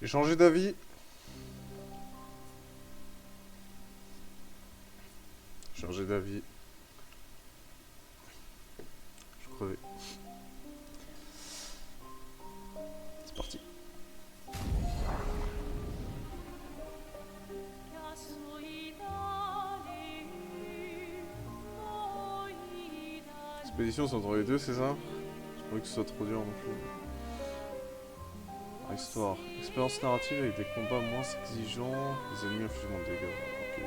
J'ai changé d'avis. Changé d'avis. Je suis crevé. C'est parti. Expédition, c'est entre les deux, c'est ça? J'ai pas envie que ce soit trop dur non plus. Histoire. Expérience narrative avec des combats moins exigeants. Les ennemis infligent moins de dégâts. Ok.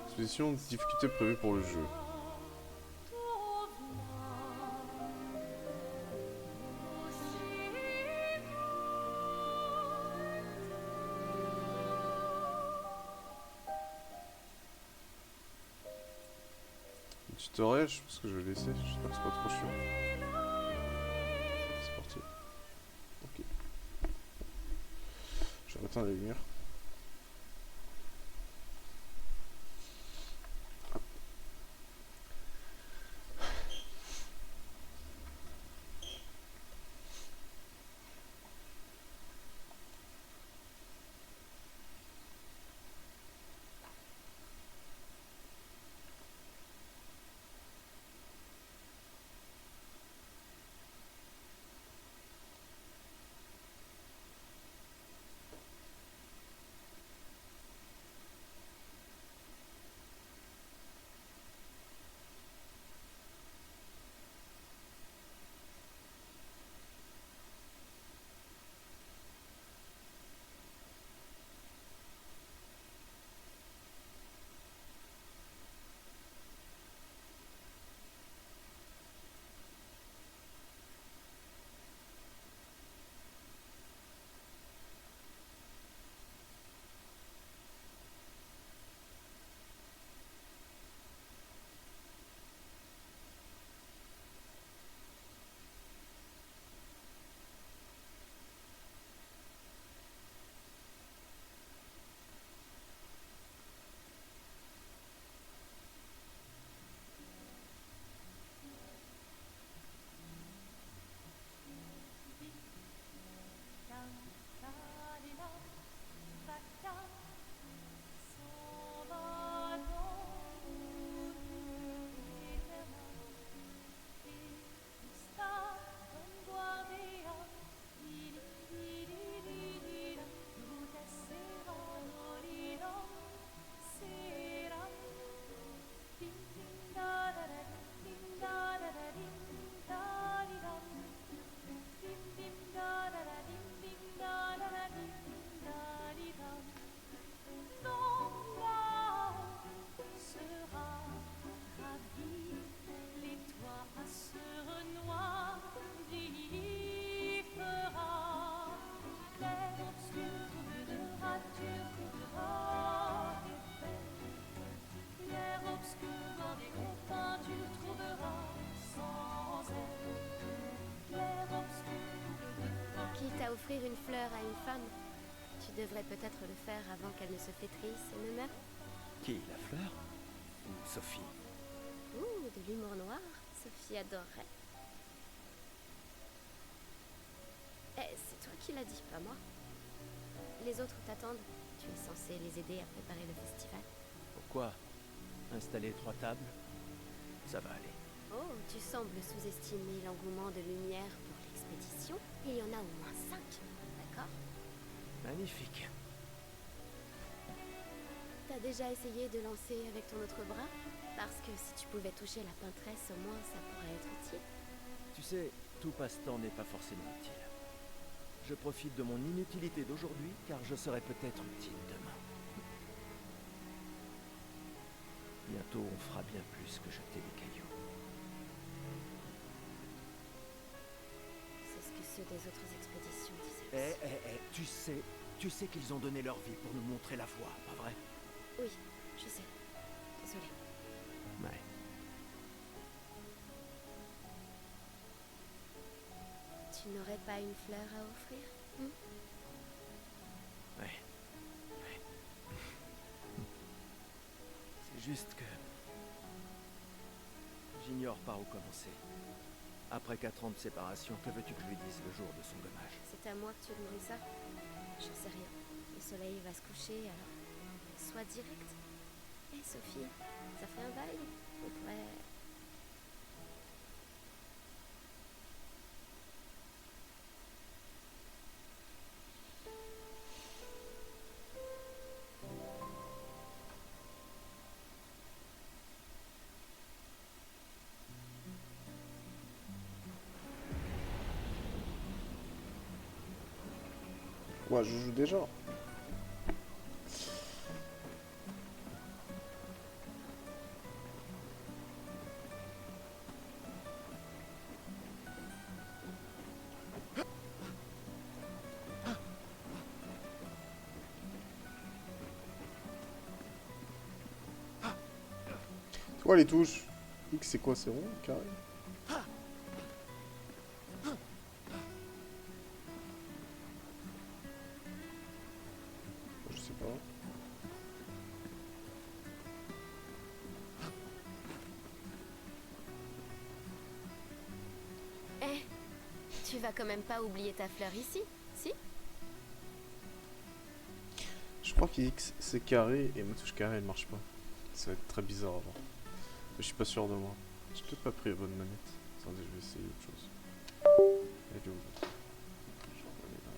Expédition, difficulté prévue pour le jeu. Le tutoriel, je pense que je vais laisser. J'espère que c'est pas trop chiant. C'est parti. Ok. Je vais éteindre la lumière. Quitte à offrir une fleur à une femme, tu devrais peut-être le faire avant qu'elle ne se flétrisse et ne meure. Qui, la fleur? Ou Sophie? Ouh, de l'humour noir, Sophie adorerait. Eh, c'est toi qui l'as dit, pas moi. Les autres t'attendent. Tu es censé les aider à préparer le festival. Pourquoi? Installer 3 tables? Ça va aller. Oh, tu sembles sous-estimer l'engouement de Lumière pour l'expédition. Il y en a au moins 5, d'accord? Magnifique. T'as déjà essayé de lancer avec ton autre bras? Parce que si tu pouvais toucher la peintresse, au moins ça pourrait être utile. Tu sais, tout passe-temps n'est pas forcément utile. Je profite de mon inutilité d'aujourd'hui, car je serai peut-être utile demain. Bientôt, on fera bien plus que jeter des cailloux. C'est ce que ceux des autres expéditions disaient aussi. Tu sais qu'ils ont donné leur vie pour nous montrer la voie, pas vrai? Oui, je sais. Désolée. Ouais. Tu n'aurais pas une fleur à offrir? Ouais. C'est juste que... j'ignore par où commencer. Après 4 ans de séparation, que veux-tu que je lui dise le jour de son dommage? C'est c'est à moi que tu veux demander ça? J'en sais rien. Le soleil va se coucher, alors... Sois direct. Hé Sophie, ça fait un bail. On pourrait... Ouais, je joue déjà. C'est quoi les touches? X c'est quoi? C'est rond? Carré? Je sais pas. Eh, tu vas quand même pas oublier ta fleur ici, si? Je crois qu'X c'est carré et ma touche carré elle marche pas. Ça va être très bizarre à voir. Mais je suis pas sûr de moi. J'ai peut-être pas pris la bonne manette. Attendez, je vais essayer autre chose. Elle est où? Je remets là.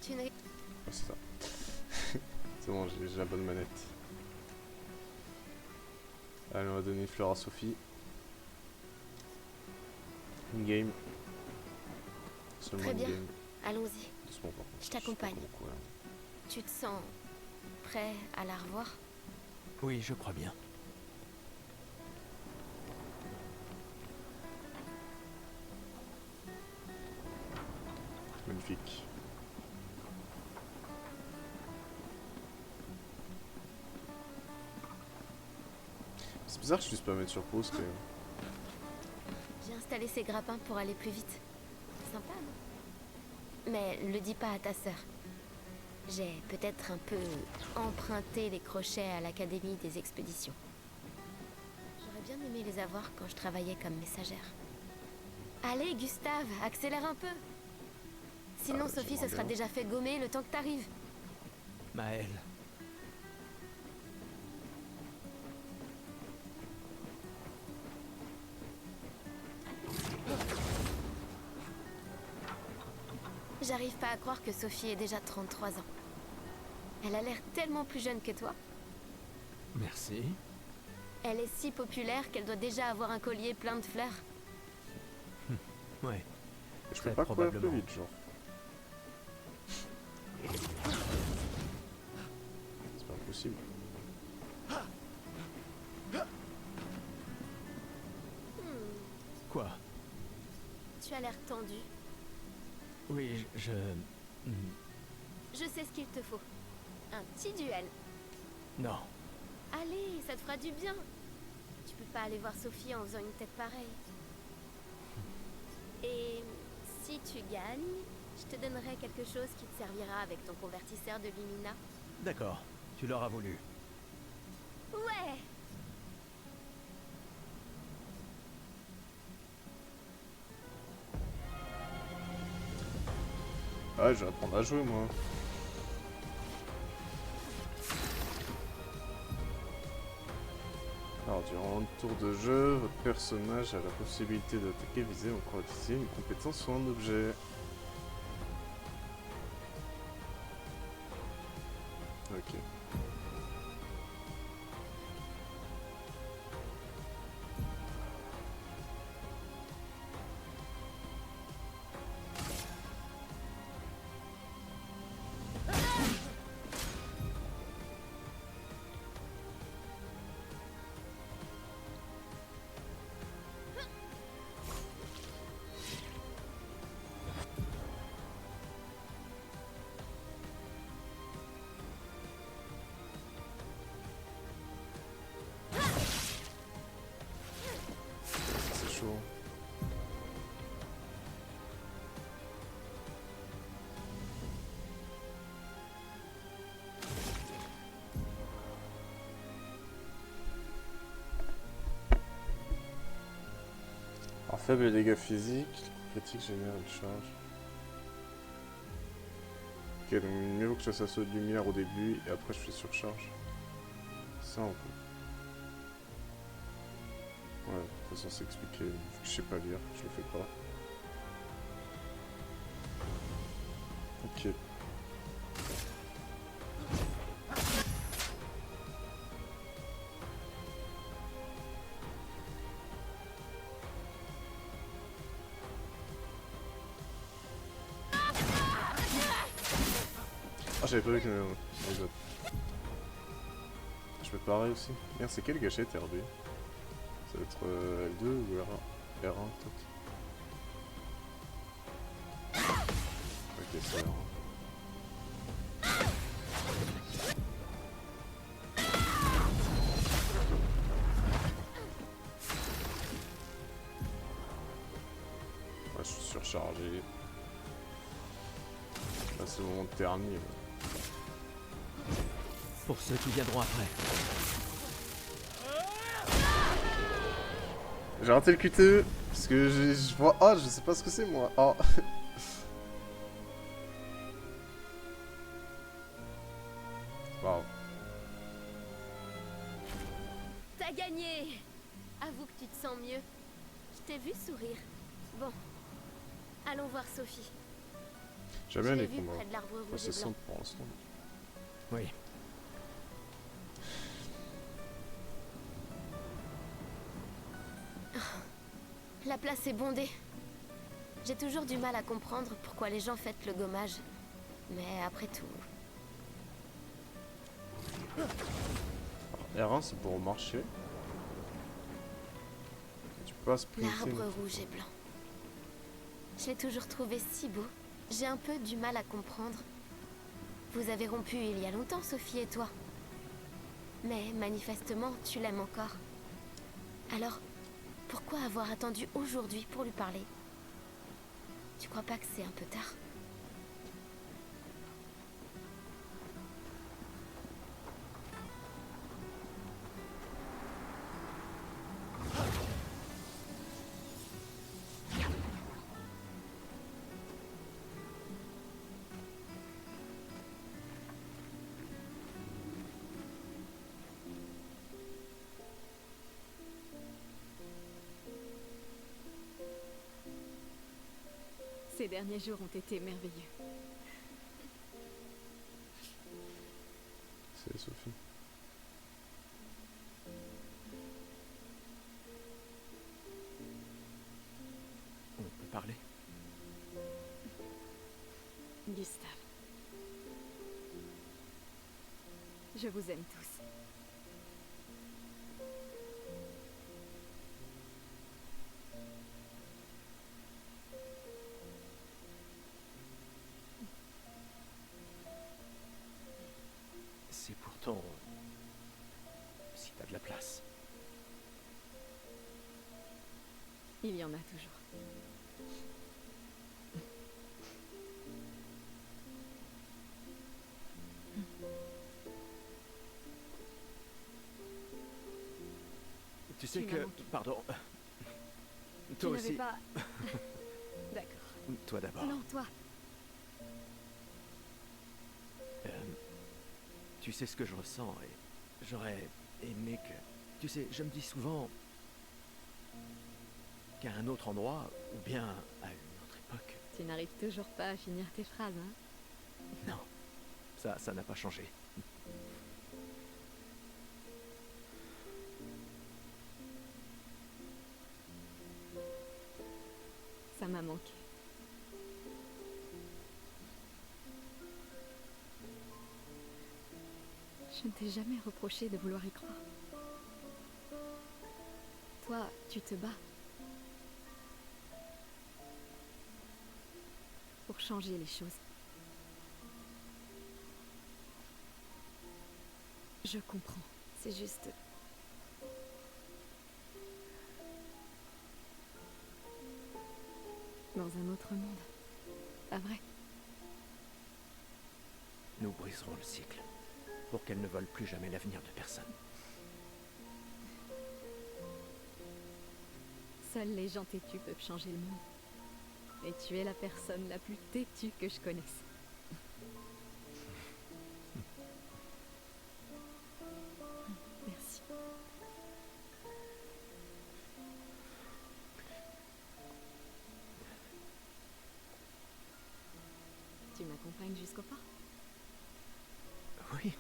Tu n'as... Ouais, c'est ça. C'est bon, j'ai la bonne manette. Allez, on va donner une fleur à Sophie. In-game. Seulement Très bien. in-game. Allons-y. Doucement par contre. Je t'accompagne. sais pas comment courir. Tu te sens... prêt à la revoir? Oui, je crois bien. Magnifique. C'est bizarre que je puisse pas mettre sur pause quand même. J'ai installé ces grappins pour aller plus vite. Sympa, non? Mais le dis pas à ta sœur. J'ai peut-être un peu emprunté les crochets à l'Académie des expéditions. J'aurais bien aimé les avoir quand je travaillais comme messagère. Allez, Gustave, accélère un peu. Sinon, Sophie se sera bien. déjà fait gommer le temps que t'arrives. Maëlle, J'arrive pas à croire que Sophie ait déjà 33 ans. Elle a l'air tellement plus jeune que toi. merci. Elle est si populaire qu'elle doit déjà avoir un collier plein de fleurs. Ouais. Je Très peux pas courir plus probablement. vite, genre. C'est pas possible. Quoi? Tu as l'air tendu. Oui, Je sais ce qu'il te faut. Un petit duel. Non. Allez, ça te fera du bien. Tu peux pas aller voir Sophie en faisant une tête pareille. Et si tu gagnes, je te donnerai quelque chose qui te servira avec ton convertisseur de Lumina. D'accord, tu l'auras voulu. Ouais! Ah, je vais apprendre à jouer moi. Alors, durant un tour de jeu, votre personnage a la possibilité d'attaquer, viser ou encore utiliser une compétence ou un objet. Ok. Alors, faible dégâts physiques, critique génère une charge. Ok, donc mieux vaut que je fasse assaut de lumière au début et après je fais surcharge. Ça on peut. Ouais, de toute façon c'est expliqué. Je sais pas lire, je le fais pas. Ok. Ah, j'avais pas vu que les autres. Je peux pareil aussi. Merde, c'est quelle gâchette RB? Ça va être L2 ou R1 peut-être. Ok, c'est R1. Ouais, je suis surchargé. Là, c'est le moment de terminer. Pour ceux qui viendront après. J'ai raté le QTE parce que je vois. Ah, je sais pas ce que c'est moi. Ah. Waouh. T'as gagné! Avoue que tu te sens mieux. Je t'ai vu sourire. Bon, allons voir Sophie. J'aime Je bien l'ai les vue combats. près de l'arbre Enfin, rouge c'est et blanc. simple pour l'instant. Oui. La place est bondée. J'ai toujours du mal à comprendre pourquoi les gens fêtent le gommage. Mais après tout... R1 c'est pour marcher. Tu peux pas sprinter. L'arbre rouge et blanc. Je l'ai toujours trouvé si beau. J'ai un peu du mal à comprendre. Vous avez rompu il y a longtemps, Sophie et toi. Mais manifestement, tu l'aimes encore. Alors, pourquoi avoir attendu aujourd'hui pour lui parler? Tu crois pas que c'est un peu tard? Ces derniers jours ont été merveilleux. C'est Sophie. On peut parler. Gustave. Je vous aime tous. C'est pourtant... si t'as de la place. Il y en a toujours. Tu sais Tu m'as que... manqué. Pardon. Tu Toi n'avais aussi. pas... D'accord. Toi d'abord. Non, toi. Tu sais ce que je ressens et j'aurais aimé que... Tu sais, je me dis souvent qu'à un autre endroit, ou bien à une autre époque... Tu n'arrives toujours pas à finir tes phrases, hein? Non, ça n'a pas changé. Ça m'a manqué. Je ne t'ai jamais reproché de vouloir y croire. Toi, tu te bats pour changer les choses. Je comprends. C'est juste... dans un autre monde. Pas vrai? Nous briserons le cycle, pour qu'elle ne vole plus jamais l'avenir de personne. Seuls les gens têtus peuvent changer le monde. Et tu es la personne la plus têtue que je connaisse. Merci. Tu m'accompagnes jusqu'au port? Oui.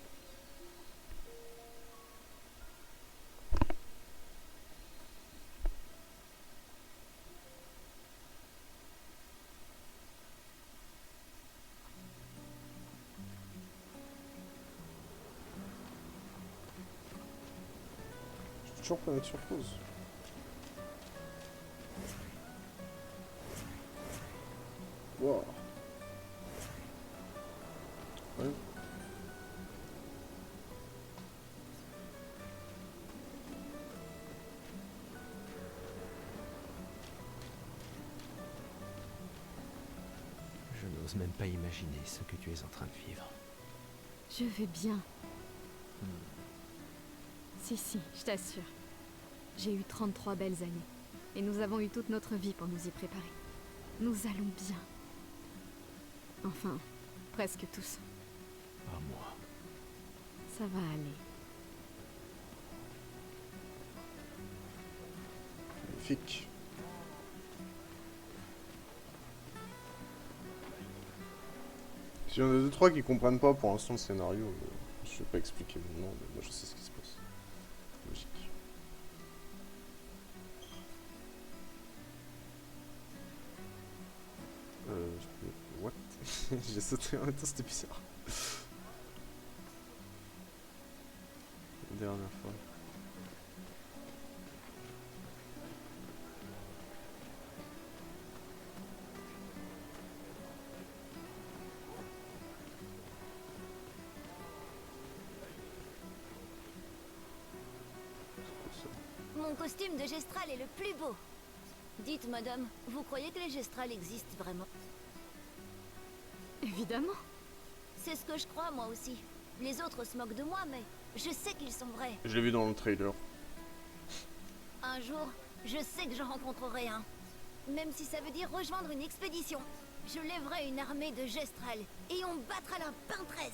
Je peux toujours pas mettre sur pause. Wow. Ouais. Je n'ose même pas imaginer ce que tu es en train de vivre. Je vais bien. Si, je t'assure. J'ai eu 33 belles années. Et nous avons eu toute notre vie pour nous y préparer. Nous allons bien. Enfin, presque tous. Pas moi. Ça va aller. Magnifique. S'il y en a 2-3 qui comprennent pas pour l'instant le scénario, je vais pas expliquer maintenant, mais moi je sais ce qui se passe. Logique. What? J'ai sauté en même temps, c'était bizarre. La dernière fois. Mon costume de Gestral est le plus beau. Dites, madame, vous croyez que les Gestral existent vraiment? Évidemment. C'est ce que je crois, moi aussi. Les autres se moquent de moi, mais je sais qu'ils sont vrais. Je l'ai vu dans le trailer. Un jour, je sais que j'en rencontrerai un. Même si ça veut dire rejoindre une expédition. Je lèverai une armée de Gestral et on battra la peintresse.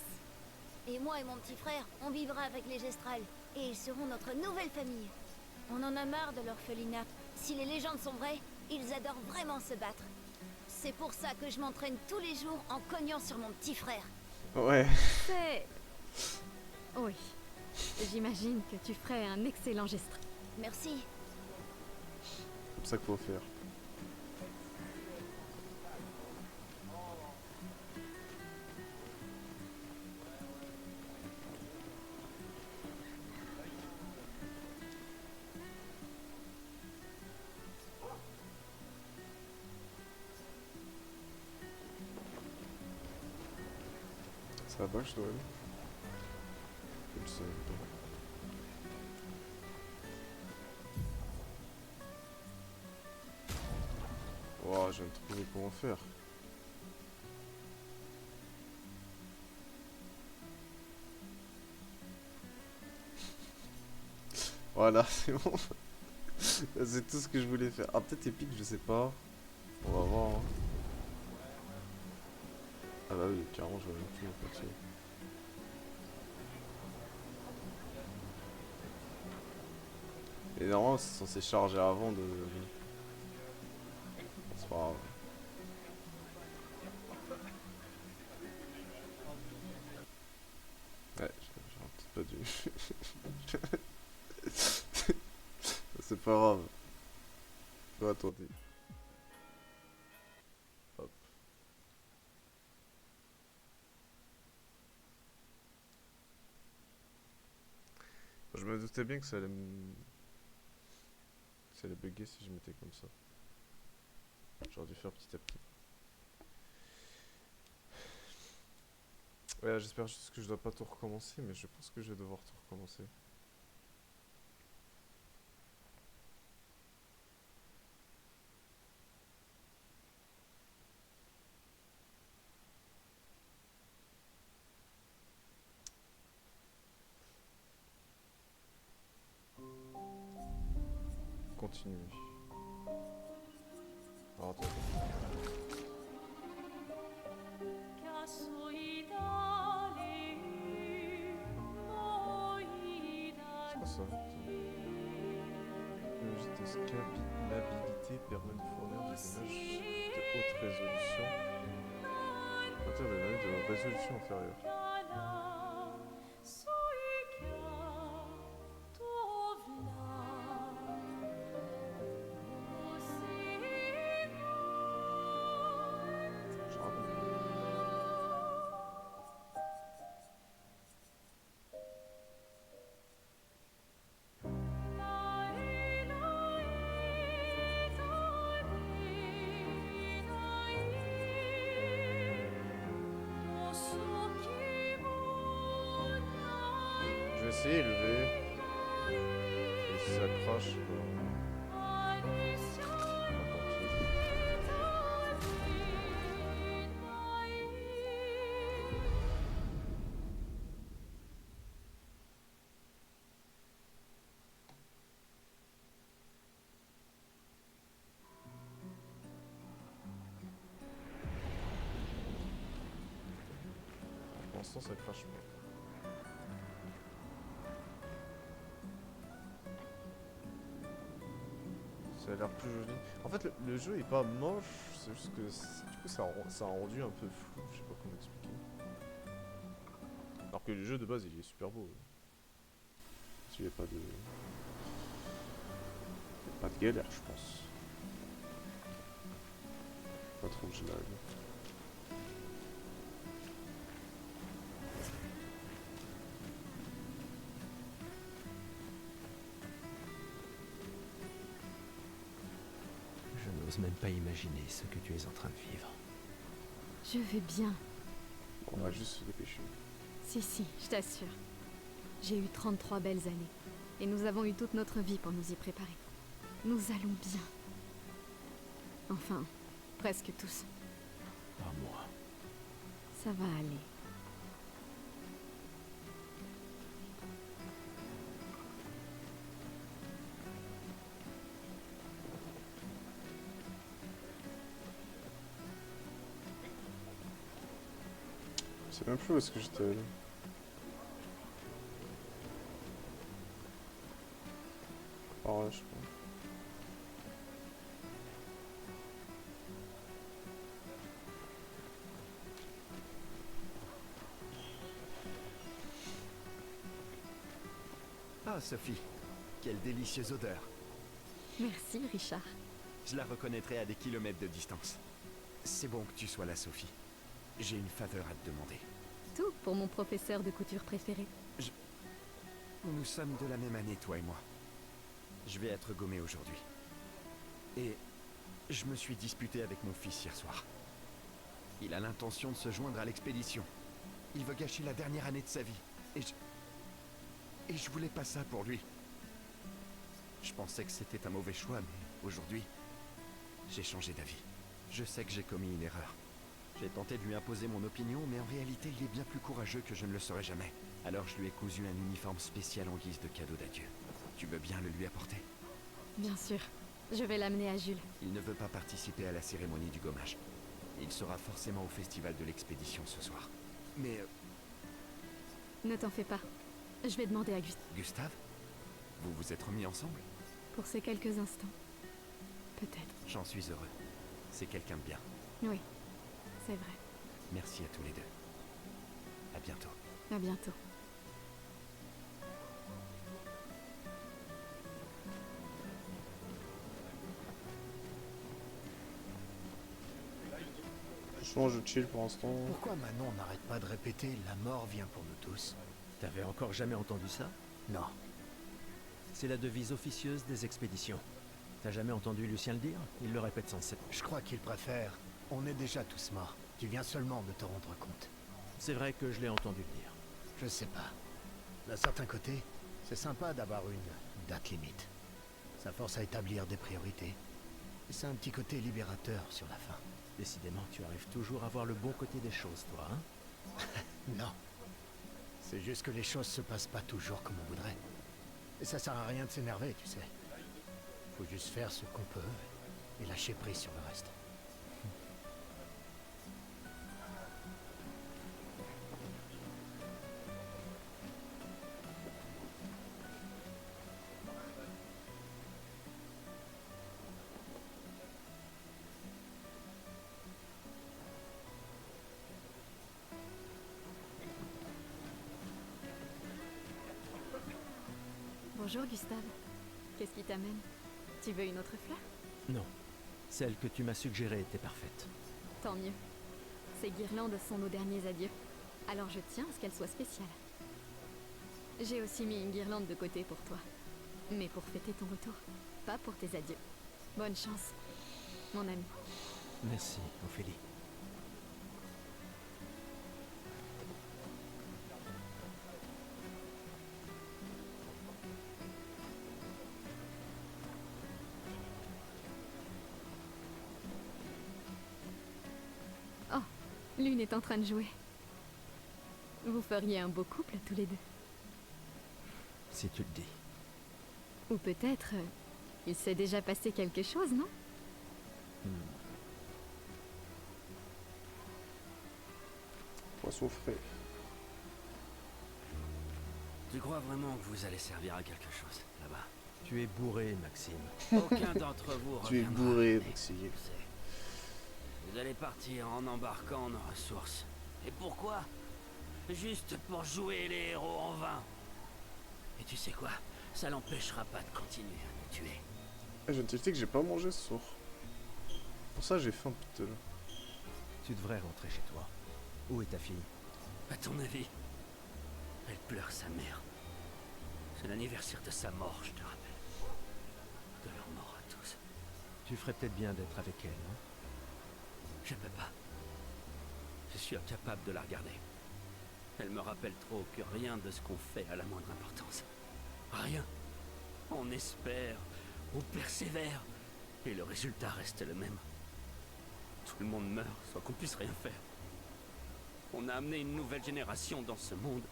Et moi et mon petit frère, on vivra avec les Gestral et ils seront notre nouvelle famille. On en a marre de l'orphelinat. Si les légendes sont vraies, ils adorent vraiment se battre. C'est pour ça que je m'entraîne tous les jours en cognant sur mon petit frère. Ouais. C'est... Oui. J'imagine que tu ferais un excellent geste. Merci. C'est comme ça qu'il faut faire. C'est là-bas que je dois aller. Je le sais même pas. Wow, je viens de trouver comment faire. Voilà, c'est bon. C'est tout ce que je voulais faire. Ah, peut-être épique, je sais pas. On va voir. Hein. Ah bah oui, carrément, je vois même plus en fait. Et normalement, c'est censé charger avant de... C'est pas grave. Ouais, j'aurais peut-être pas dû. C'est pas grave. Faut attendre. Hop. Je me doutais bien que ça allait me... Ça allait bugger si je mettais comme ça. J'aurais dû faire petit à petit. Ouais, j'espère juste que je dois pas tout recommencer, mais je pense que je vais devoir tout recommencer. Continuer. Alors, attends. C'est quoi ça? La technologie de scalabilité permet de fournir des images de haute résolution à partir des données de résolution inférieure. Je raconte. Je vais essayer d'élever. Et si ça crache, bah, tant pis. Pour l'instant, ça crache pas. Ça a l'air plus joli. En fait, le jeu est pas moche, c'est juste que du coup, ça a rendu un peu flou. Je sais pas comment expliquer. Alors que le jeu de base, il est super beau. Il n'y a pas de. Pas de galère, je pense. Pas trop que je lag. Je n'ose même pas imaginer ce que tu es en train de vivre. Je vais bien. On va juste se dépêcher. Si, je t'assure. J'ai eu 33 belles années. Et nous avons eu toute notre vie pour nous y préparer. Nous allons bien. Enfin, presque tous. Pas moi. Ça va aller. Je sais même plus où est-ce que j'étais allé. Par là, je crois. Ah, Sophie. Quelle délicieuse odeur. Merci, Richard. Je la reconnaîtrai à des kilomètres de distance. C'est bon que tu sois là, Sophie. J'ai une faveur à te demander. Tout pour mon professeur de couture préféré. Nous sommes de la même année, toi et moi. Je vais être gommé aujourd'hui. Et je me suis disputé avec mon fils hier soir. Il a l'intention de se joindre à l'expédition. Il veut gâcher la dernière année de sa vie. Et je voulais pas ça pour lui. Je pensais que c'était un mauvais choix, mais aujourd'hui, j'ai changé d'avis. Je sais que j'ai commis une erreur. J'ai tenté de lui imposer mon opinion, mais en réalité, il est bien plus courageux que je ne le serais jamais. Alors je lui ai cousu un uniforme spécial en guise de cadeau d'adieu. Tu veux bien le lui apporter? Bien sûr. Je vais l'amener à Jules. Il ne veut pas participer à la cérémonie du gommage. Il sera forcément au festival de l'expédition ce soir. Mais Ne t'en fais pas. Je vais demander à Gustave. Gustave? Vous vous êtes remis ensemble? Pour ces quelques instants. Peut-être. J'en suis heureux. C'est quelqu'un de bien. Oui. C'est vrai. Merci à tous les deux. À bientôt. À bientôt. Franchement, je chill pour l'instant. Pourquoi Manon n'arrête pas de répéter « la mort vient pour nous tous » T'avais encore jamais entendu ça? Non. C'est la devise officieuse des expéditions. T'as jamais entendu Lucien le dire? Il le répète sans cesse. Je crois qu'il préfère « on est déjà tous morts, tu viens seulement de te rendre compte C'est vrai que je l'ai entendu le dire. ». Je sais pas. D'un certain côté, c'est sympa d'avoir une date limite. Ça force à établir des priorités. Et c'est un petit côté libérateur sur la fin. Décidément, tu arrives toujours à voir le bon côté des choses, toi, hein? Non. C'est juste que les choses se passent pas toujours comme on voudrait. Et ça sert à rien de s'énerver, tu sais. Faut juste faire ce qu'on peut et lâcher prise sur le reste. Bonjour Gustave. Qu'est-ce qui t'amène? Tu veux une autre fleur? Non. Celle que tu m'as suggérée était parfaite. Tant mieux. Ces guirlandes sont nos derniers adieux. Alors je tiens à ce qu'elles soient spéciales. J'ai aussi mis une guirlande de côté pour toi. Mais pour fêter ton retour, pas pour tes adieux. Bonne chance, mon ami. Merci, Ophélie. Oh, Lune est en train de jouer. Vous feriez un beau couple tous les deux. Si tu le dis. Ou peut-être, il s'est déjà passé quelque chose, non? Poisson frais. Tu crois vraiment que vous allez servir à quelque chose, là-bas? Tu es bourré, Maxime. Aucun d'entre vous Tu es reviendra. bourré, mais Maxime. je sais. Vous allez partir en embarquant nos ressources. Et pourquoi? Juste pour jouer les héros en vain. Et tu sais quoi? Ça l'empêchera pas de continuer à nous tuer. Ah, je viens de tilter que j'ai pas mangé ce soir. Pour ça, j'ai faim depuis tout à l'heure. Tu devrais rentrer chez toi. Où est ta fille? À ton avis? Elle pleure sa mère. C'est l'anniversaire de sa mort, je te rappelle. De leur mort à tous. Tu ferais peut-être bien d'être avec elle, non? Je peux pas. Je suis incapable de la regarder. Elle me rappelle trop que rien de ce qu'on fait a la moindre importance. Rien. On espère, on persévère, et le résultat reste le même. Tout le monde meurt sans qu'on puisse rien faire. On a amené une nouvelle génération dans ce monde,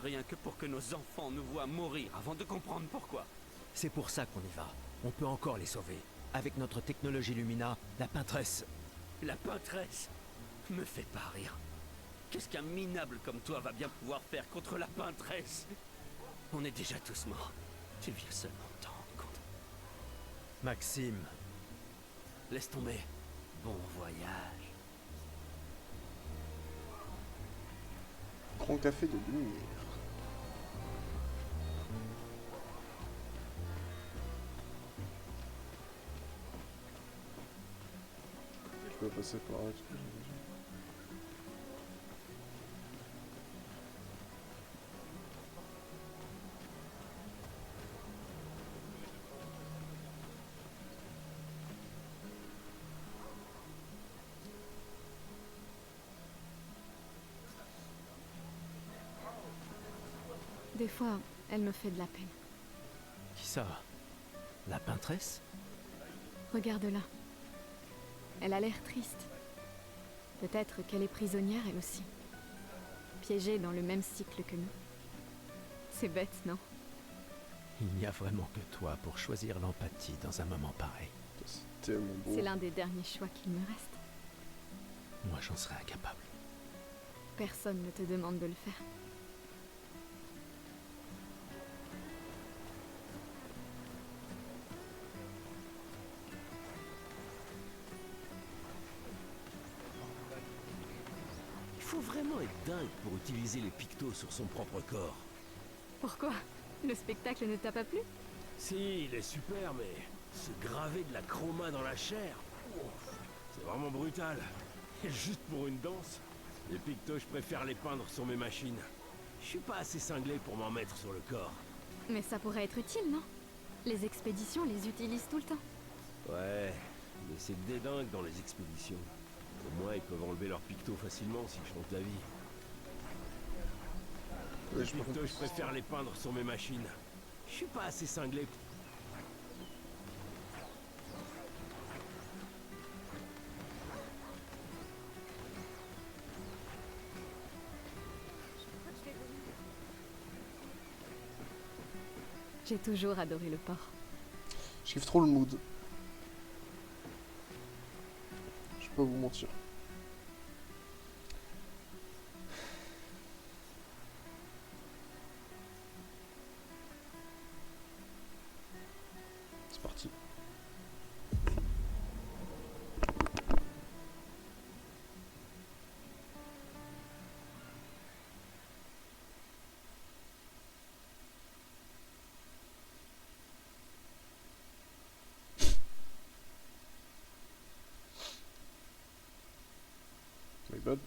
rien que pour que nos enfants nous voient mourir avant de comprendre pourquoi. C'est pour ça qu'on y va. On peut encore les sauver. Avec notre technologie Lumina, la peintresse... La peintresse me fait pas rire. Qu'est-ce qu'un minable comme toi va bien pouvoir faire contre la peintresse? On est déjà tous morts. Tu viens seulement t'en rendre compte. Maxime, Laisse tomber. Bon voyage. Grand café de lumière. Je peux passer par là, tu peux, j'imagine. Des fois, elle me fait de la peine. qui ça? La peintresse? Regarde-la. Elle a l'air triste. Peut-être qu'elle est prisonnière, elle aussi. Piégée dans le même cycle que nous. C'est bête, non? Il n'y a vraiment que toi pour choisir l'empathie dans un moment pareil. C'est tellement beau. C'est l'un des derniers choix qu'il me reste. Moi, j'en serais incapable. Personne ne te demande de le faire. Il faut vraiment être dingue pour utiliser les pictos sur son propre corps. Pourquoi? Le spectacle ne t'a pas plu? Si, il est super, mais se graver de la chroma dans la chair, ouf, c'est vraiment brutal. Et juste pour une danse, les pictos, je préfère les peindre sur mes machines. Je suis pas assez cinglé pour m'en mettre sur le corps. Mais ça pourrait être utile, non? Les expéditions les utilisent tout le temps. Ouais, mais c'est dédingue dans les expéditions. Au moins, ils peuvent enlever leurs pictos facilement s'ils changent d'avis. Ouais, Les je pictos, peux- je préfère les peindre sur mes machines. Je suis pas assez cinglé. J'ai toujours adoré le port. Je kiffe trop le mood. pas vous mentir. C'est parti. My bad.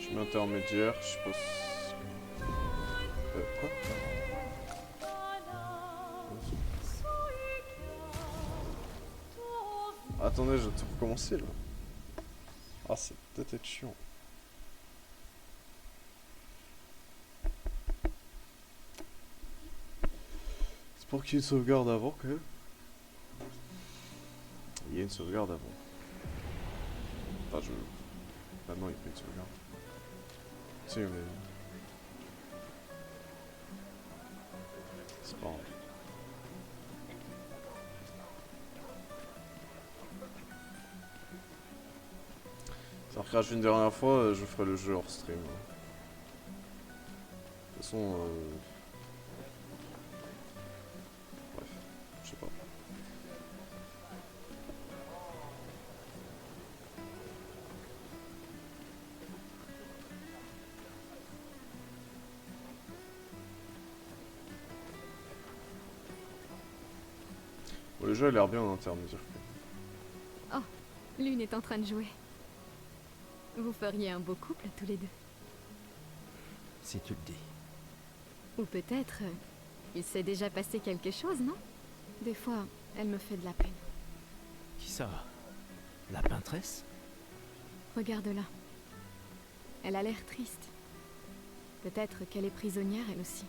Je mets intermédiaire, je sais pas si... quoi? Attendez, je vais tout recommencer là. Ah, c'est peut-être être chiant. C'est pour qu'il y ait une sauvegarde avant quand même. Il y a une sauvegarde avant. Enfin, je... Ah non, il n'y a pas de sauvegarde. Si, mais... C'est pas grave. Ça recrache une dernière fois, je ferai le jeu hors stream. De toute façon... Bref, je sais pas. Bon, le jeu a l'air bien en intermédiaire. Oh, Lune est en train de jouer. Vous feriez un beau couple tous les deux. Si tu le dis. Ou peut-être, il s'est déjà passé quelque chose, non? Des fois, elle me fait de la peine. Qui ça? La peintresse? Regarde-la. Elle a l'air triste. Peut-être qu'elle est prisonnière, elle aussi.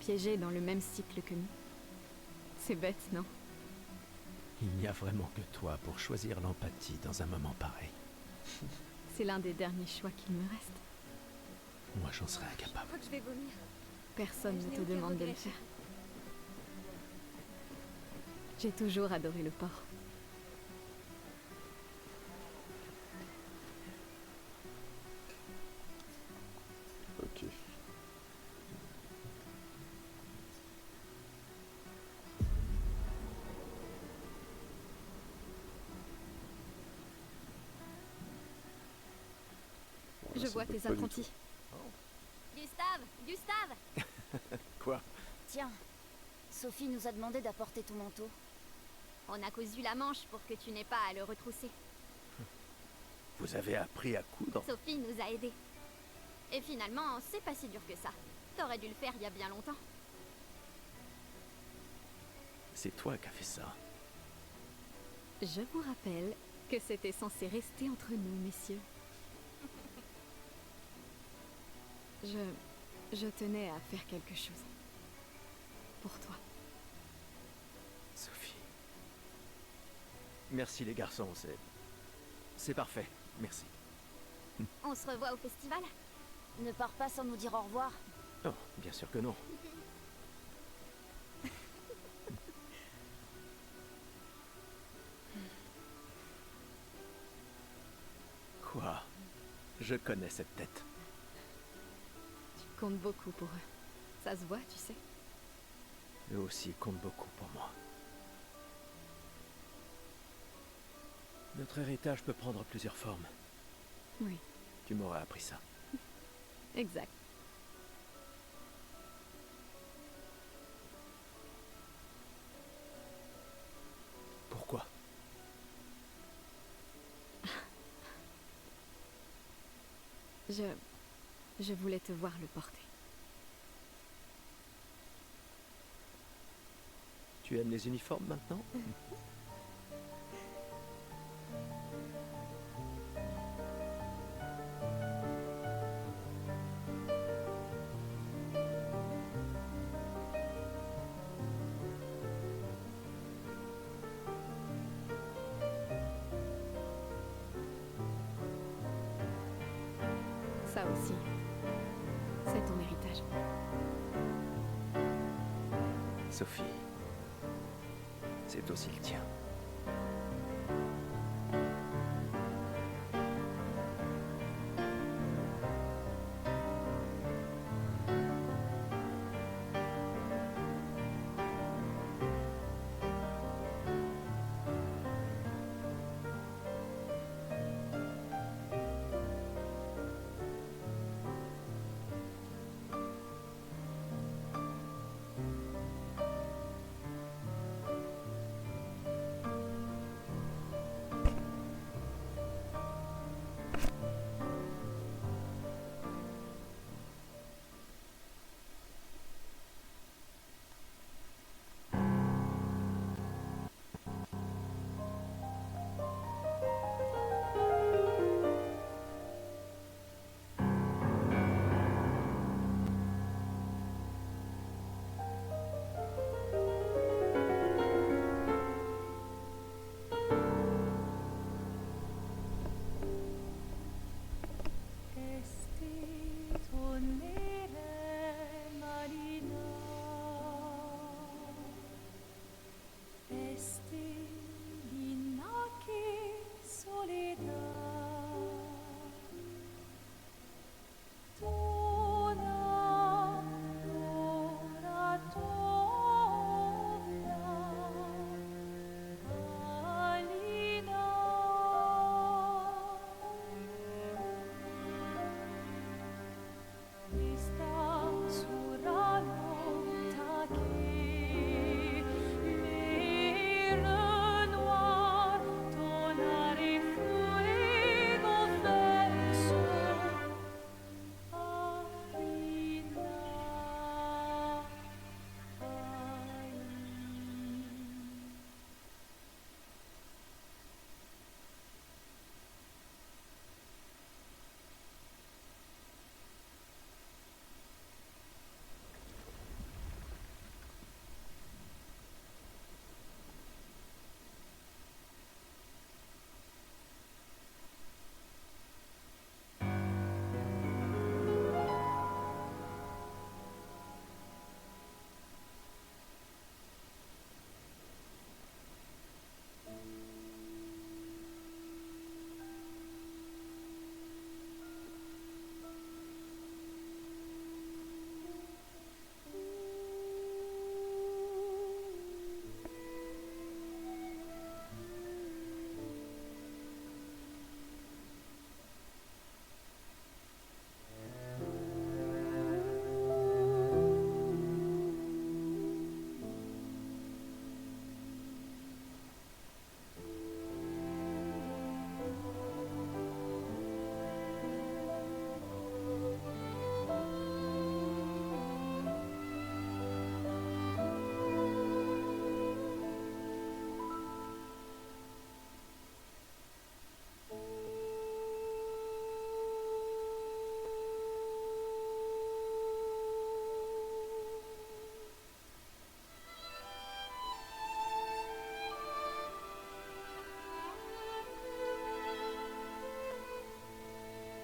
Piégée dans le même cycle que nous. C'est bête, non? Il n'y a vraiment que toi pour choisir l'empathie dans un moment pareil. C'est l'un des derniers choix qu'il me reste. Moi, j'en serais incapable. Je crois que je vais vomir. Personne ne Je n'ai te aucun demande de le regret. faire. J'ai toujours adoré le port. Ok. Voilà, Je ça vois bug tes pas du apprentis. tout. Gustave, Gustave! Quoi? Tiens, Sophie nous a demandé d'apporter ton manteau. On a cousu la manche pour que tu n'aies pas à le retrousser. Vous avez appris à coudre? Sophie nous a aidés. Et finalement, c'est pas si dur que ça. T'aurais dû le faire il y a bien longtemps. C'est toi qui as fait ça. Je vous rappelle que c'était censé rester entre nous, messieurs. Je tenais à faire quelque chose. Pour toi. Sophie. Merci les garçons, c'est parfait, merci. On se revoit au festival? Ne pars pas sans nous dire au revoir. Oh, bien sûr que non. Quoi? Je connais cette tête. Tu comptes beaucoup pour eux. Ça se voit, tu sais. Eux aussi comptent beaucoup pour moi. Notre héritage peut prendre plusieurs formes. Oui, Tu m'aurais appris ça. exact. Je voulais te voir le porter. Tu aimes les uniformes maintenant? Ça aussi, c'est ton héritage. Sophie, c'est aussi le tien.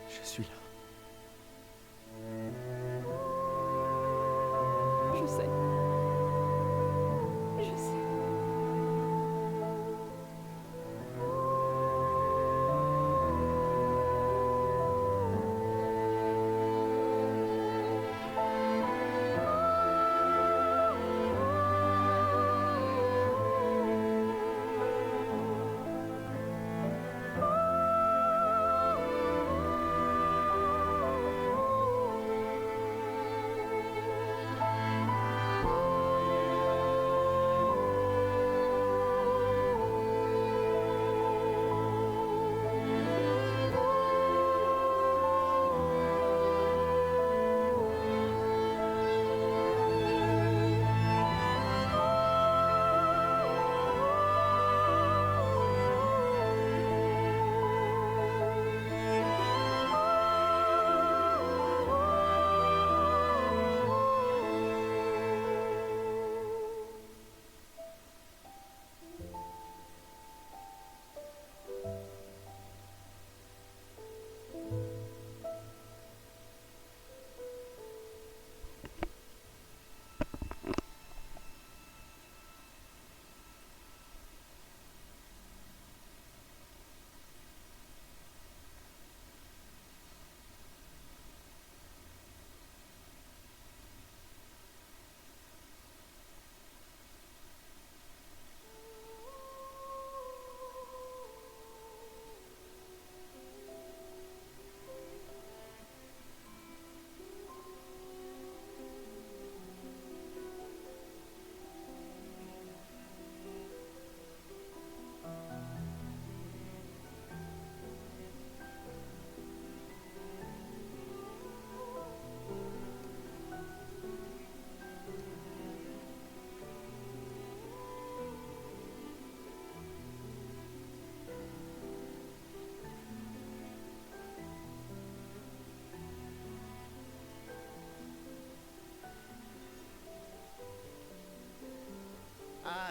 Je suis là. Je sais. Je sais.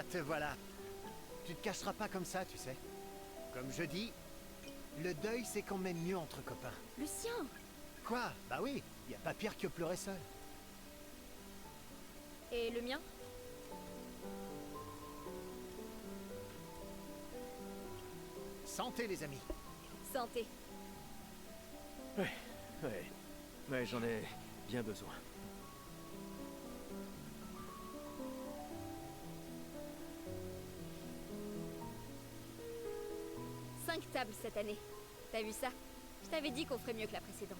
te voilà. Tu te cacheras pas comme ça, tu sais. Comme je dis, le deuil c'est quand même mieux entre copains. Lucien! Quoi? Bah oui, y a pas pire que pleurer seul. Et le mien? Santé les amis. Santé. Ouais, j'en ai bien besoin. Cinq tables cette année. T'as vu ça? Je t'avais dit qu'on ferait mieux que la précédente.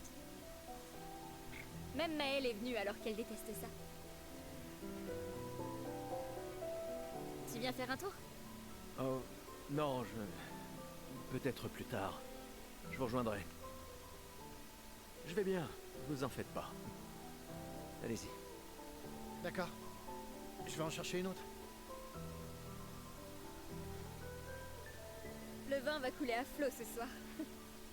Même Maëlle est venue alors qu'elle déteste ça. Tu viens faire un tour? Oh, non, peut-être plus tard. Je vous rejoindrai. Je vais bien, vous en faites pas. Allez-y. D'accord. Je vais en chercher une autre. Le vin va couler à flot ce soir.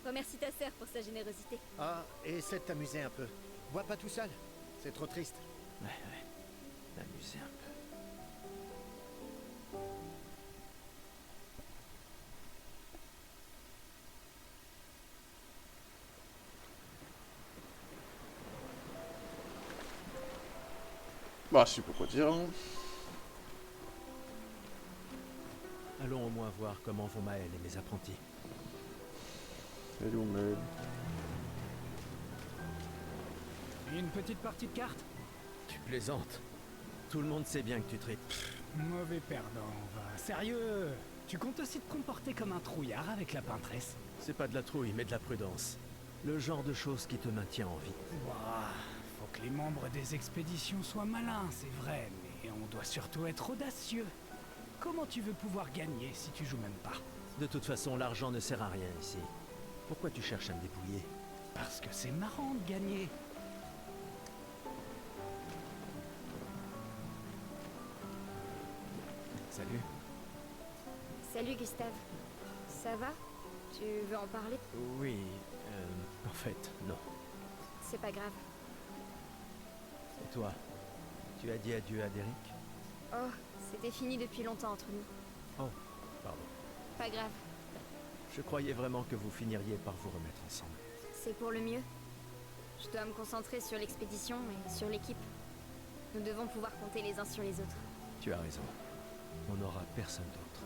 Remercie ta sœur pour sa générosité. Ah, et essaie de t'amuser un peu. Bois pas tout seul. C'est trop triste. Ouais. M'amuser un peu. Bah, je sais pas quoi dire. Hein. Allons au moins voir comment vont Maëlle et mes apprentis. Hello, Maëlle. Une petite partie de cartes? Tu plaisantes. Tout le monde sait bien que tu traites. Mauvais perdant, va. Sérieux? Tu comptes aussi te comporter comme un trouillard avec la peintresse? C'est pas de la trouille, mais de la prudence. Le genre de choses qui te maintient en vie. Ouah, faut que les membres des expéditions soient malins, c'est vrai, mais on doit surtout être audacieux. Comment tu veux pouvoir gagner si tu joues même pas? De toute façon, l'argent ne sert à rien ici. Pourquoi tu cherches à me dépouiller? Parce que c'est marrant de gagner. Salut. Salut Gustave. Ça va? Tu veux en parler? Oui, en fait, non. C'est pas grave. Et toi? Tu as dit adieu à Derek? Oh, c'était fini depuis longtemps entre nous. Oh, pardon. Pas grave. Je croyais vraiment que vous finiriez par vous remettre ensemble. C'est pour le mieux. Je dois me concentrer sur l'expédition et sur l'équipe. Nous devons pouvoir compter les uns sur les autres. Tu as raison. On n'aura personne d'autre.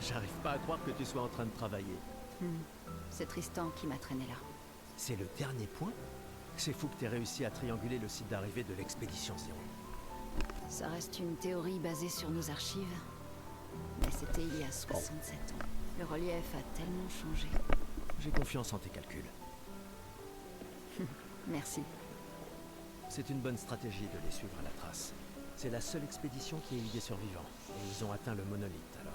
J'arrive pas à croire que tu sois en train de travailler. C'est Tristan qui m'a traîné là. C'est le dernier point? C'est fou que t'aies réussi à trianguler le site d'arrivée de l'expédition Zéro. Ça reste une théorie basée sur nos archives. Mais c'était il y a 67 ans. Le relief a tellement changé. J'ai confiance en tes calculs. Merci. C'est une bonne stratégie de les suivre à la trace. C'est la seule expédition qui ait eu des survivants. Et ils ont atteint le monolithe, alors...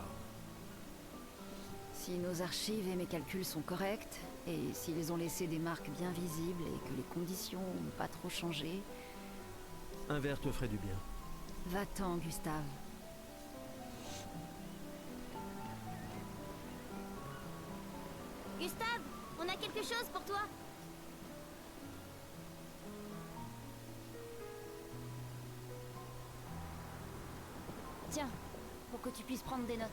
Si nos archives et mes calculs sont corrects, et s'ils ont laissé des marques bien visibles et que les conditions n'ont pas trop changé... Un verre te ferait du bien. Va-t'en, Gustave. Gustave, on a quelque chose pour toi. Tiens, pour que tu puisses prendre des notes.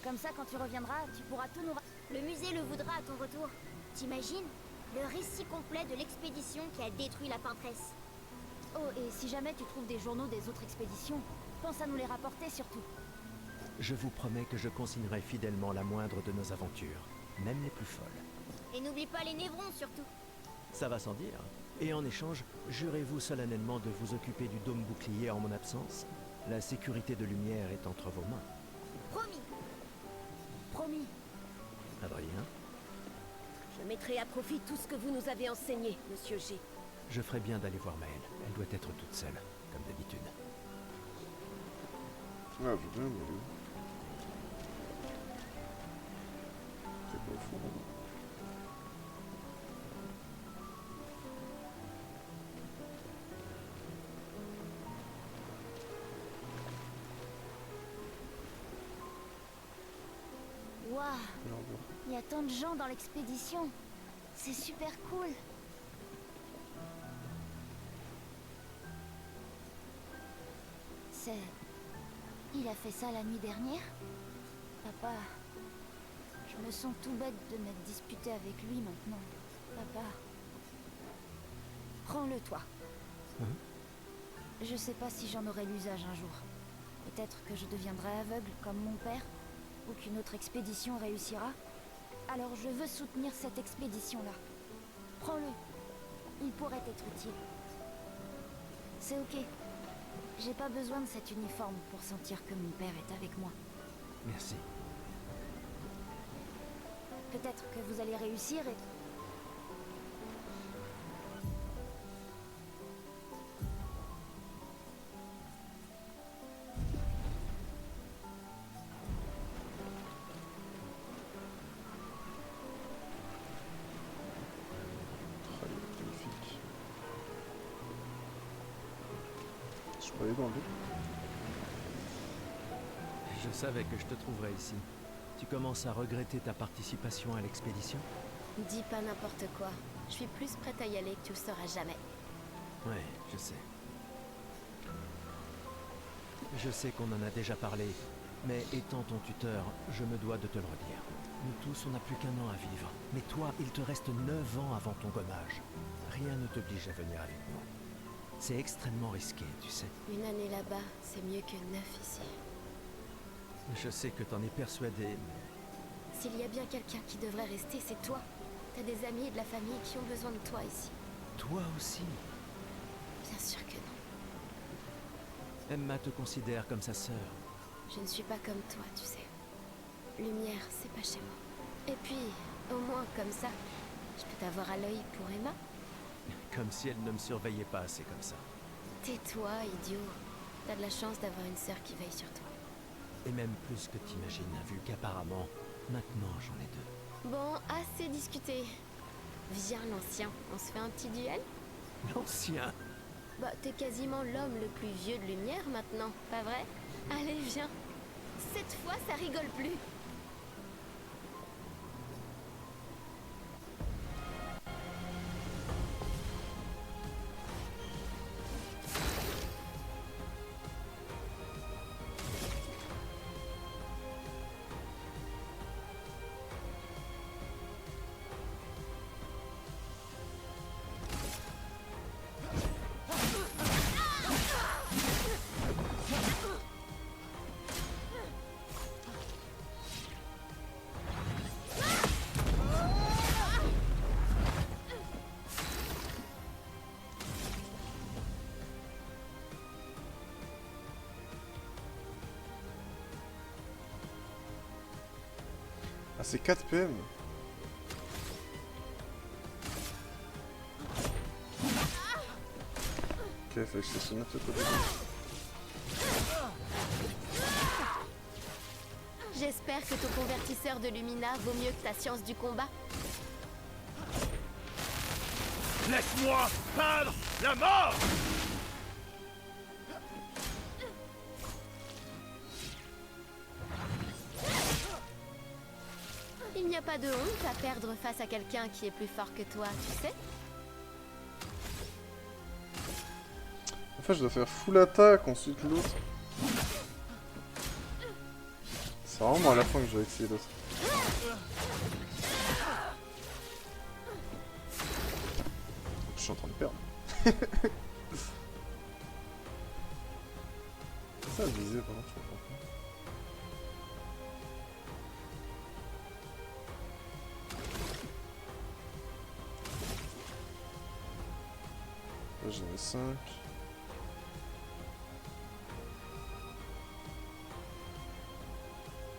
Comme ça, quand tu reviendras, tu pourras tout nous... Le musée le voudra à ton retour. T'imagines? Le récit complet de l'expédition qui a détruit la peintresse. Oh, et si jamais tu trouves des journaux des autres expéditions, pense à nous les rapporter surtout. Je vous promets que je consignerai fidèlement la moindre de nos aventures, même les plus folles. Et n'oublie pas les névrons surtout. Ça va sans dire. Et en échange, jurez-vous solennellement de vous occuper du dôme bouclier en mon absence? La sécurité de Lumière est entre vos mains. Promis. Promis. Adrien? Je mettrai à profit tout ce que vous nous avez enseigné, Monsieur G. Je ferai bien d'aller voir Maëlle. Elle doit être toute seule, comme d'habitude. Ah, je veux bien, mais où? C'est pas au fond. Waouh, il y a tant de gens dans l'expédition. C'est super cool. C'est... Il a fait ça la nuit dernière? Papa... Je me sens tout bête de m'être disputé avec lui maintenant. Papa... Prends-le toi. Je sais pas si j'en aurai l'usage un jour. Peut-être que je deviendrai aveugle comme mon père, ou qu'une autre expédition réussira. Alors je veux soutenir cette expédition-là. Prends-le. Il pourrait être utile. C'est ok. J'ai pas besoin de cet uniforme pour sentir que mon père est avec moi. Merci. Peut-être que vous allez réussir et... Magnifique. Je peux aller dans l'eau. Je savais que je te trouverais ici. Tu commences à regretter ta participation à l'expédition? Dis pas n'importe quoi. Je suis plus prête à y aller que tu le seras jamais. Ouais, je sais. Je sais qu'on en a déjà parlé, mais étant ton tuteur, je me dois de te le redire. Nous tous, on n'a plus qu'un an à vivre. Mais toi, il te reste 9 ans avant ton gommage. Rien ne t'oblige à venir avec nous. C'est extrêmement risqué, tu sais. Une année là-bas, c'est mieux que 9 ici. Je sais que t'en es persuadé, mais... S'il y a bien quelqu'un qui devrait rester, c'est toi. T'as des amis et de la famille qui ont besoin de toi ici. Toi aussi? Bien sûr que non. Emma te considère comme sa sœur. Je ne suis pas comme toi, tu sais. Lumière, c'est pas chez moi. Et puis, au moins comme ça, je peux t'avoir à l'œil pour Emma. Comme si elle ne me surveillait pas assez comme ça. Tais-toi, idiot. T'as de la chance d'avoir une sœur qui veille sur toi. Et même plus que t'imagines, vu qu'apparemment, maintenant j'en ai 2. Bon, assez discuté. Viens, l'ancien, on se fait un petit duel? L'ancien? Bah, t'es quasiment l'homme le plus vieux de Lumière maintenant, pas vrai? Allez, viens. Cette fois, ça rigole plus. Ah, c'est 4 PM. Ok, faut que je se mette le côté. J'espère que ton convertisseur de Lumina vaut mieux que ta science du combat. Laisse-moi peindre la mort! Il n'y a pas de honte à perdre face à quelqu'un qui est plus fort que toi, tu sais? En fait, je dois faire full attaque, ensuite l'autre. C'est vraiment à la fin que je vais essayer l'autre. Je suis en train de perdre. C'est ça viser, par contre, je comprends pas. Là j'en ai 5.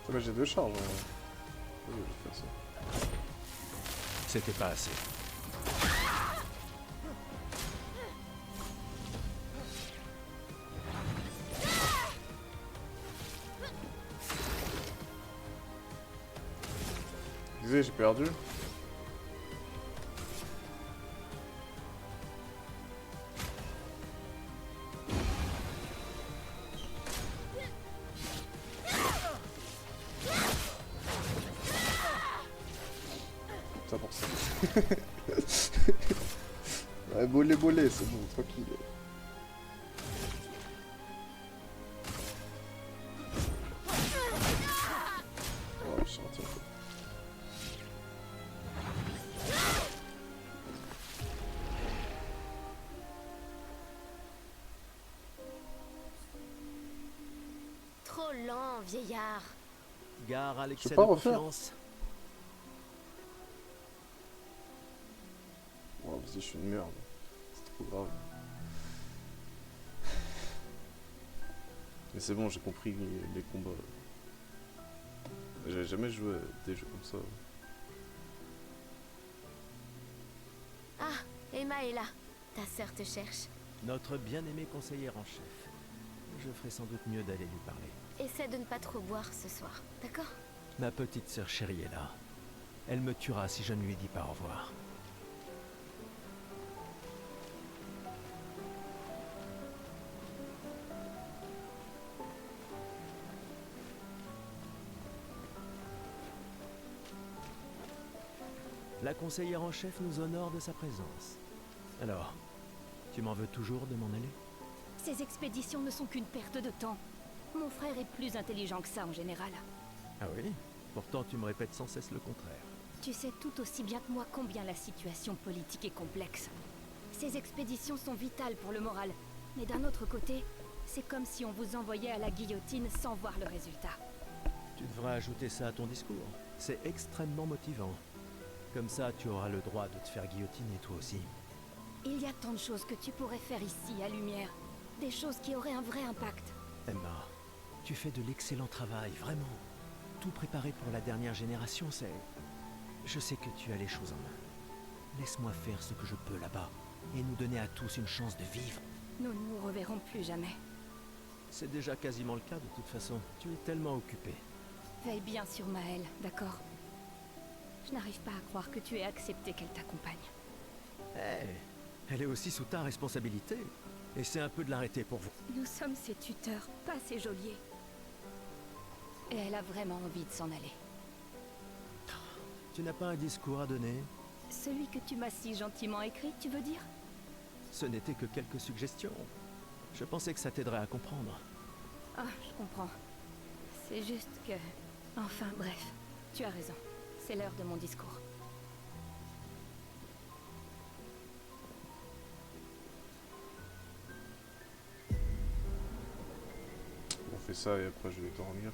Bah, j'ai 2 charges en vrai. Oui, je vais faire ça. C'était pas assez. Désolé, j'ai perdu. Ça pour ça. Ouais, bolé, c'est bon, tranquille. vieillard. Gare à l'excès de pas refaire. confiance. Oh, vas-y, je suis une merde. C'est trop grave. Mais c'est bon, j'ai compris les combats. J'avais jamais joué à des jeux comme ça. Ah, Emma est là. Ta sœur te cherche. Notre bien-aimé conseillère en chef. Je ferai sans doute mieux d'aller lui parler. Essaie de ne pas trop boire ce soir, d'accord? Ma petite sœur chérie est là. Elle me tuera si je ne lui dis pas au revoir. La conseillère en chef nous honore de sa présence. Alors, tu m'en veux toujours de m'en aller? Ces expéditions ne sont qu'une perte de temps. Mon frère est plus intelligent que ça en général. Ah oui? Pourtant tu me répètes sans cesse le contraire. Tu sais tout aussi bien que moi combien la situation politique est complexe. Ces expéditions sont vitales pour le moral, mais d'un autre côté, c'est comme si on vous envoyait à la guillotine sans voir le résultat. Tu devrais ajouter ça à ton discours. C'est extrêmement motivant. Comme ça, tu auras le droit de te faire guillotiner toi aussi. Il y a tant de choses que tu pourrais faire ici, à Lumière. Des choses qui auraient un vrai impact. Emma, tu fais de l'excellent travail, vraiment. Tout préparé pour la dernière génération, c'est... Je sais que tu as les choses en main. Laisse-moi faire ce que je peux là-bas, et nous donner à tous une chance de vivre. Nous ne nous reverrons plus jamais. C'est déjà quasiment le cas de toute façon. Tu es tellement occupé. Veille bien sur Maëlle, d'accord? Je n'arrive pas à croire que tu aies accepté qu'elle t'accompagne. Hé, elle est aussi sous ta responsabilité. Et c'est un peu de l'arrêter pour vous. Nous sommes ses tuteurs, pas ses geôliers. Et elle a vraiment envie de s'en aller. Tu n'as pas un discours à donner? Celui que tu m'as si gentiment écrit, tu veux dire? Ce n'était que quelques suggestions. Je pensais que ça t'aiderait à comprendre. Ah, je comprends. C'est juste que... Enfin, bref. Tu as raison. C'est l'heure de mon discours. On fait ça et après je vais dormir.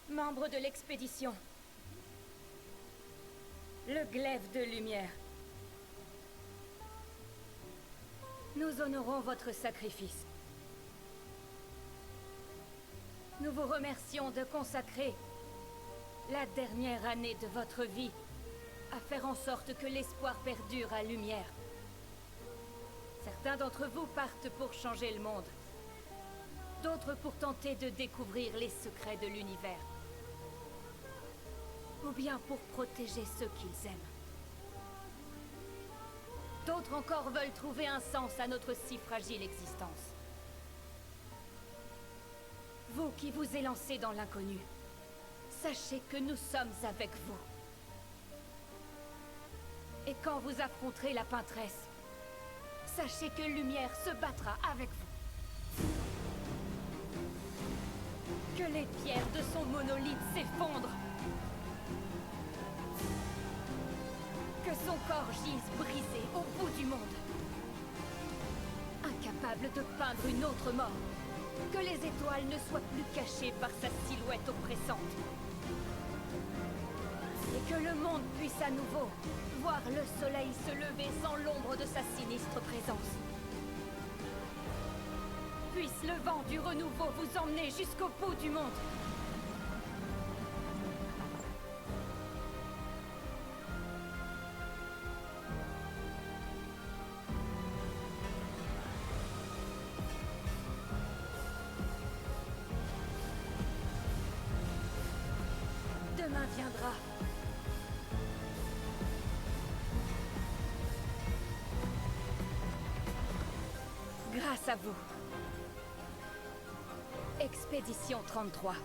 Membres de l'expédition. Le glaive de lumière. Nous honorons votre sacrifice. Nous vous remercions de consacrer la dernière année de votre vie à faire en sorte que l'espoir perdure à Lumière. Certains d'entre vous partent pour changer le monde. D'autres pour tenter de découvrir les secrets de l'univers. Ou bien pour protéger ceux qu'ils aiment. D'autres encore veulent trouver un sens à notre si fragile existence. Vous qui vous élancez dans l'inconnu, sachez que nous sommes avec vous. Et quand vous affronterez la Peintresse, sachez que Lumière se battra avec vous. Que les pierres de son monolithe s'effondrent. Que son corps gise brisé au bout du monde. Incapable de peindre une autre mort. Que les étoiles ne soient plus cachées par sa silhouette oppressante. Et que le monde puisse à nouveau voir le soleil se lever sans l'ombre de sa sinistre présence. Puisse le vent du renouveau vous emmener jusqu'au bout du monde. Demain viendra. Grâce à vous. Expédition 33.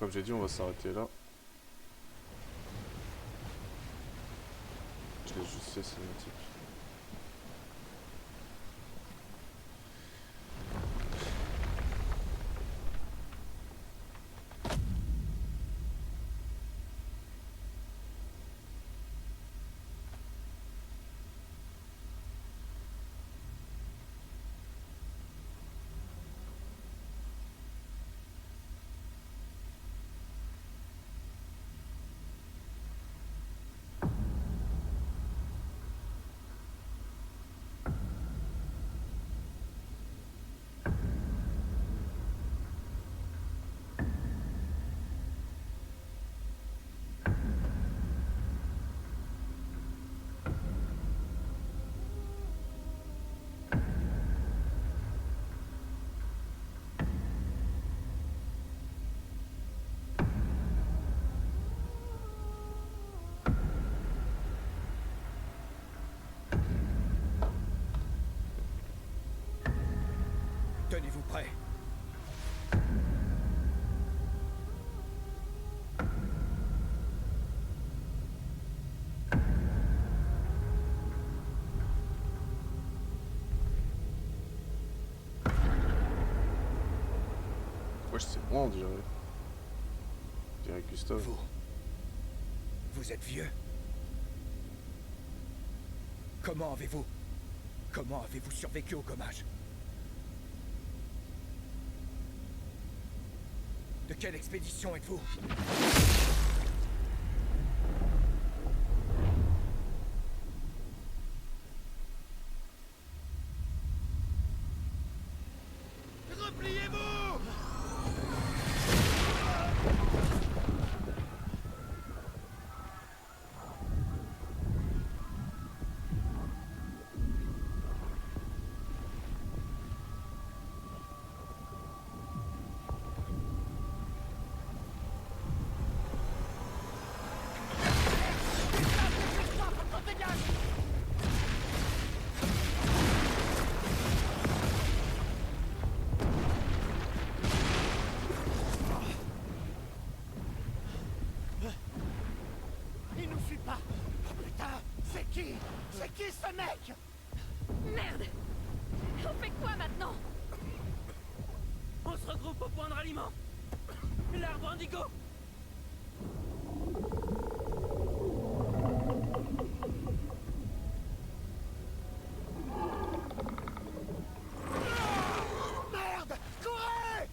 comme j'ai dit, on va s'arrêter là. Je laisse juste ces cinématiques. Tenez-vous prêts. Wesh, c'est moi, on dirait. On dirait Gustave. Vous êtes vieux. Comment avez-vous survécu au gommage? De quelle expédition êtes-vous? Repliez-vous! Il nous suit pas. Oh putain, c'est qui? C'est qui ce mec? Merde! On fait quoi maintenant? On se regroupe au point de ralliement. L'arbre indigo. Merde! Courez!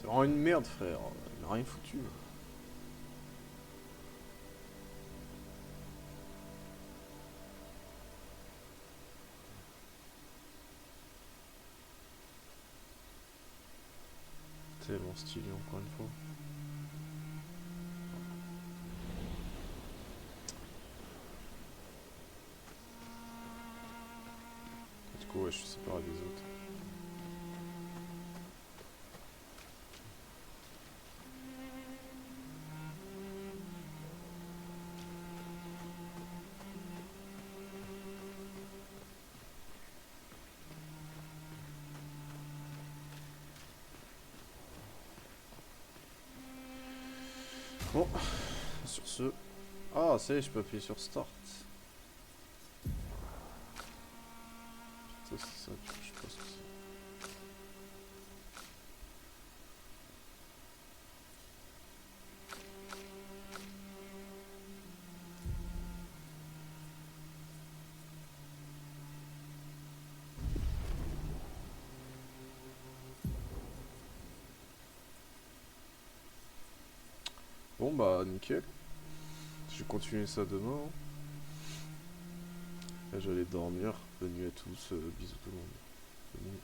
vraiment une merde, frère. Il n'a rien foutu. Tellement stylé, encore une fois. Du coup, ouais, je suis séparé des autres. Bon, sur ce... Ah, ça y est, je peux appuyer sur Start. Putain, c'est ça, je sais pas ce que c'est. Bon bah nickel, je vais continuer ça demain. Là j'allais dormir, bonne nuit à tous, bisous tout le monde. Bonne nuit.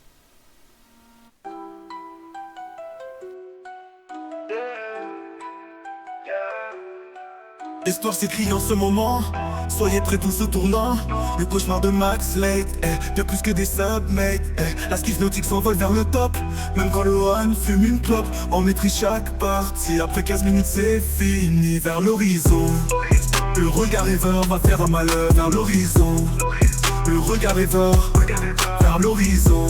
L'histoire s'écrit en ce moment, soyez prêts tous au tournant. Le cauchemar de Max Late, bien plus que des submates. La skiff nautique s'envole vers le top, même quand le one fume une clope. On maîtrise chaque partie, après 15 minutes c'est fini. Vers l'horizon, le regard rêveur va faire un malheur. Vers l'horizon, le regard rêveur, vers l'horizon.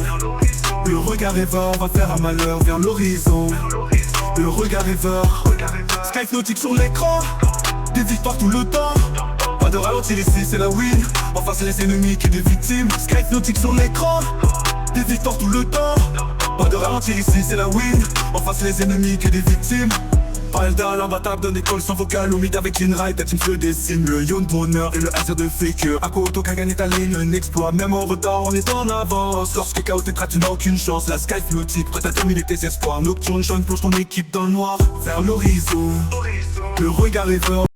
Le regard rêveur va faire un malheur. Vers l'horizon, le regard rêveur. Skype nautique sur l'écran, des victoires tout le temps. Pas de ralentir ici, c'est la win. En face les ennemis qui des victimes. Skype nautique sur l'écran, des victoires tout le temps. Pas de ralentir ici, c'est la win. En face les ennemis qui des victimes. Parle imbattable d'un école sans vocal, au mythe avec une ride, une feu dessine le yon de bonheur et le hasard de fake. Akoto qu'a gagné ta ligne, un exploit, même en retard on est en avance. Lorsque KO t'écrase tu n'as aucune chance, la Skype nautique prête à terminer tes espoirs. Nocturne jaune plonge ton équipe dans le noir, vers l'horizon, le regard rêveur.